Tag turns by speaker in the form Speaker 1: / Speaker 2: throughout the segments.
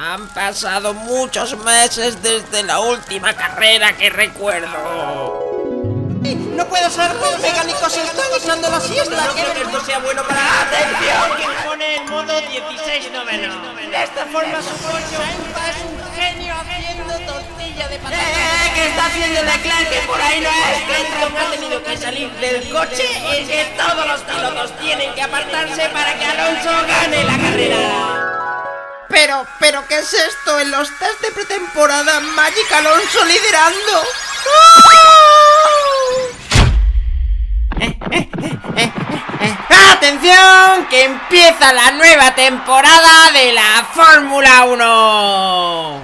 Speaker 1: Han pasado muchos meses desde la última carrera que recuerdo.
Speaker 2: No puedo ser, los mecánicos están echando la siesta.
Speaker 1: No creo que esto sea bueno para... ¡Atención!
Speaker 2: Que pone el modo 16 noveno. De esta forma su coche es un genio haciendo tortilla de patata.
Speaker 1: ¿Qué está haciendo Leclerc? Que por ahí no es. Clinton ha tenido que salir del coche. Es que todos los pilotos tienen que apartarse para que Alonso gane la carrera.
Speaker 2: Pero, ¿qué es esto? En los test de pretemporada, Magic Alonso liderando. ¡Atención! Que empieza la nueva temporada de la Fórmula 1.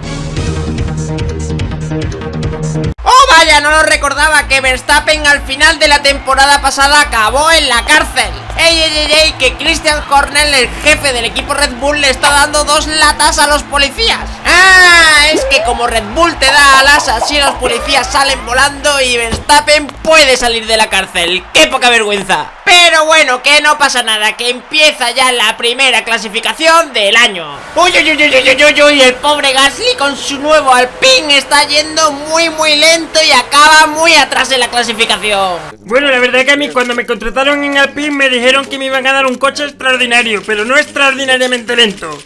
Speaker 2: ¡Oh, vaya! No lo recordaba, que Verstappen al final de la temporada pasada acabó en la cárcel. ¡Ey! Que Christian Horner, el jefe del equipo Red Bull, le está dando 2 latas a los policías. ¡Ah! Es que como Red Bull te da alas, así los policías salen volando y Verstappen puede salir de la cárcel. ¡Qué poca vergüenza! Pero bueno, que no pasa nada, que empieza ya la primera clasificación del año. ¡Uy! El pobre Gasly con su nuevo Alpine está yendo muy lento y acaba muy atrás en la clasificación.
Speaker 3: Bueno, la verdad que a mí cuando me contrataron en Alpine me dijeron que me iban a dar un coche extraordinario, pero no extraordinariamente lento.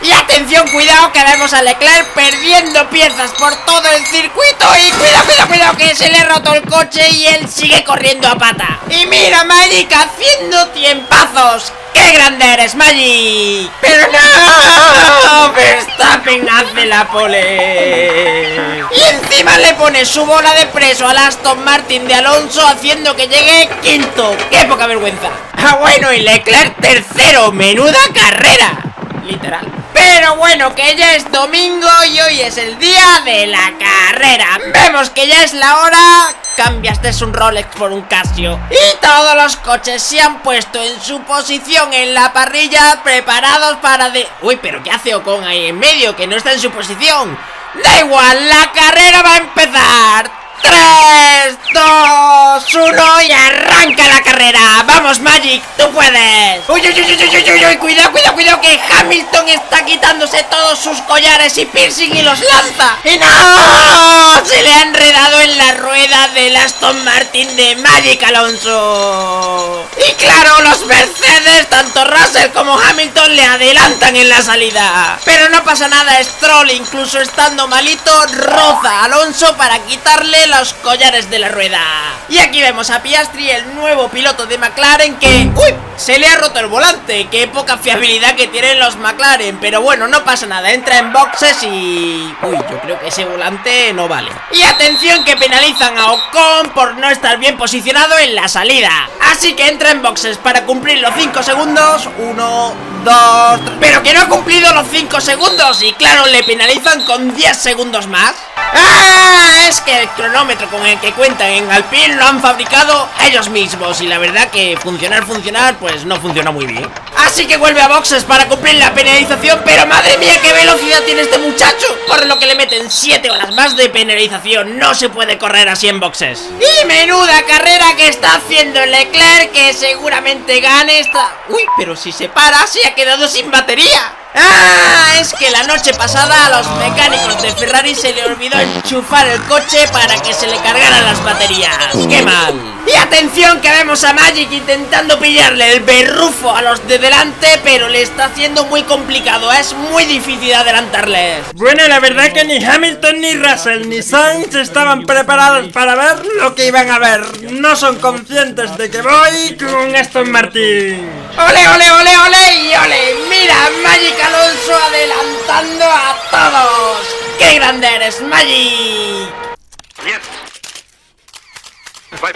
Speaker 2: Y atención, cuidado, que vemos a Leclerc perdiendo piezas por todo el circuito. Y cuidado, que se le ha roto el coche y él sigue corriendo a pata. Y mira, Magic haciendo tiempazos. ¡Qué grande eres, Magic! ¡Pero no! Verstappen hace la pole. Y encima le pone su bola de preso al Aston Martin de Alonso, haciendo que llegue quinto. ¡Qué poca vergüenza! Ah, bueno, y Leclerc tercero. ¡Menuda carrera! Literal. Pero bueno, que ya es domingo y hoy es el día de la carrera. Vemos que ya es la hora. Cambiaste un Rolex por un Casio. Y todos los coches se han puesto en su posición en la parrilla, preparados para Uy, pero ¿qué hace Ocon ahí en medio? Que no está en su posición. Da igual, la carrera va a empezar. 3, 2, 1 y arranca la carrera. ¡Vamos, Magic! ¡Tú puedes! ¡Uy! Cuidado, que Hamilton está quitándose todos sus collares y piercing y los lanza. ¡Y no! Se le ha enredado en la rueda del Aston Martin de Magic Alonso. Y claro, los Mercedes, tanto Russell como Hamilton, le adelantan en la salida. Pero no pasa nada, Stroll, incluso estando malito, roza a Alonso para quitarle los collares de la rueda. Y aquí vemos a Piastri, el nuevo piloto de McLaren, que... ¡Uy! Se le ha roto el volante. Qué poca fiabilidad que tienen los McLaren. Pero bueno, no pasa nada, entra en boxes y... Uy, yo creo que ese volante no vale. Y atención, que penalizan a Ocon por no estar bien posicionado en la salida. Así que entra en boxes para cumplir los 5 segundos. 1, 2, 3... Pero que no ha cumplido los 5 segundos. Y claro, le penalizan con 10 segundos más. ¡Ah! Es que el cronómetro con el que cuentan en Alpine lo han fabricado ellos mismos. Y la verdad que funcionar, pues no funciona muy bien. Así que vuelve a boxes para cumplir la penalización. Pero madre mía, qué velocidad tiene este muchacho. Por lo que le meten 7 horas más de penalización. No se puede correr así en boxes. Y menuda carrera que está haciendo Leclerc, que seguramente gane esta... Uy, pero si se para, se ha quedado sin batería. ¡Ah! Es que la noche pasada a los mecánicos de Ferrari se le olvidó enchufar el coche para que se le cargaran las baterías. ¡Qué mal! Y atención, que vemos a Magic intentando pillarle el berrufo a los de delante, pero le está haciendo muy complicado. Es muy difícil adelantarles.
Speaker 3: Bueno, la verdad que ni Hamilton, ni Russell, ni Sainz estaban preparados para ver lo que iban a ver. No son conscientes de que voy con Aston Martin.
Speaker 2: ¡Ole! Y ole, mira, Magic Alonso adelantando a todos. ¡Qué grande eres, Magic!
Speaker 4: Bien. Bye.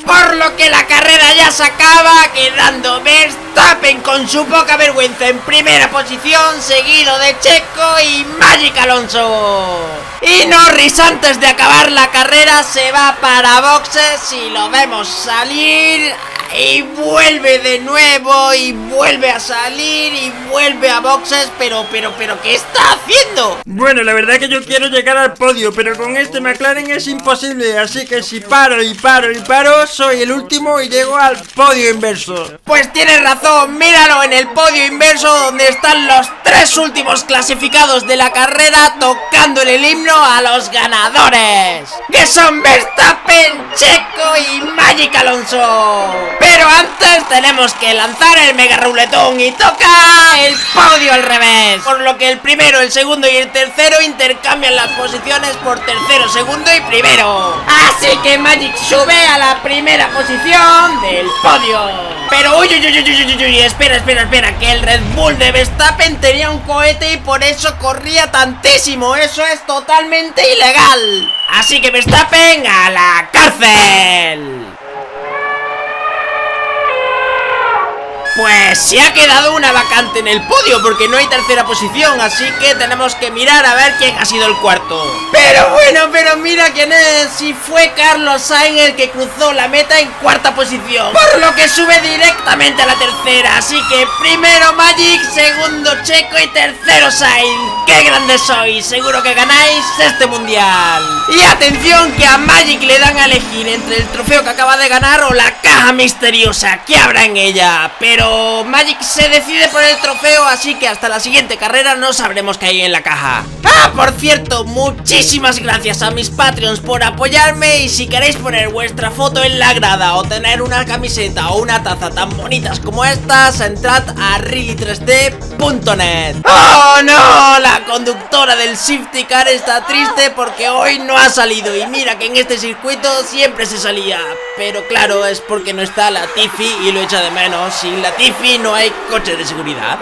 Speaker 2: Por lo que la carrera ya se acaba, quedando Verstappen con su poca vergüenza en primera posición, seguido de Checo y Magic Alonso. Y Norris, antes de acabar la carrera, se va para boxes y lo vemos salir y vuelve de nuevo y vuelve a salir y vuelve a boxes, pero ¿qué está haciendo?
Speaker 3: Bueno, la verdad que yo quiero llegar al podio, pero con este McLaren es imposible, así que si paro, soy el último y llego al podio inverso.
Speaker 2: Pues tienes razón, míralo en el podio inverso donde están los 3 últimos clasificados de la carrera tocando el himno a los ganadores, que son Verstappen, Checo y Magic Alonso. Pero antes tenemos que lanzar el mega ruletón y toca el podio al revés, por lo que el primero, el segundo y el tercero intercambian las posiciones por tercero, segundo y primero. Así que Magic sube a la primera posición del podio. Pero uy, espera, que el Red Bull de Verstappen tenía un cohete y por eso corría tantísimo. Eso es totalmente ilegal. Así que Verstappen a la cárcel. Pues se ha quedado una vacante en el podio porque no hay tercera posición, así que tenemos que mirar a ver quién ha sido el cuarto. Pero mira quién es, si fue Carlos Sainz el que cruzó la meta en cuarta posición, por lo que sube directamente a la tercera. Así que primero Magic, segundo Checo y tercero Sainz. ¡Qué grandes sois! Seguro que ganáis este mundial. Y atención que a Magic le dan a elegir entre el trofeo que acaba de ganar o la caja misteriosa. ¿Qué habrá en ella? Pero Magic se decide por el trofeo, así que hasta la siguiente carrera no sabremos qué hay en la caja. Ah, por cierto, muchísimas gracias a mis Patreons por apoyarme. Y si queréis poner vuestra foto en la grada o tener una camiseta o una taza tan bonitas como estas, entrad a really3d.net. ¡Oh no! La conductora del Safety Car está triste porque hoy no ha salido. Y mira que en este circuito siempre se salía, pero claro, es porque no está Latifi y lo echa de menos. Sin Latifi no hay coche de seguridad.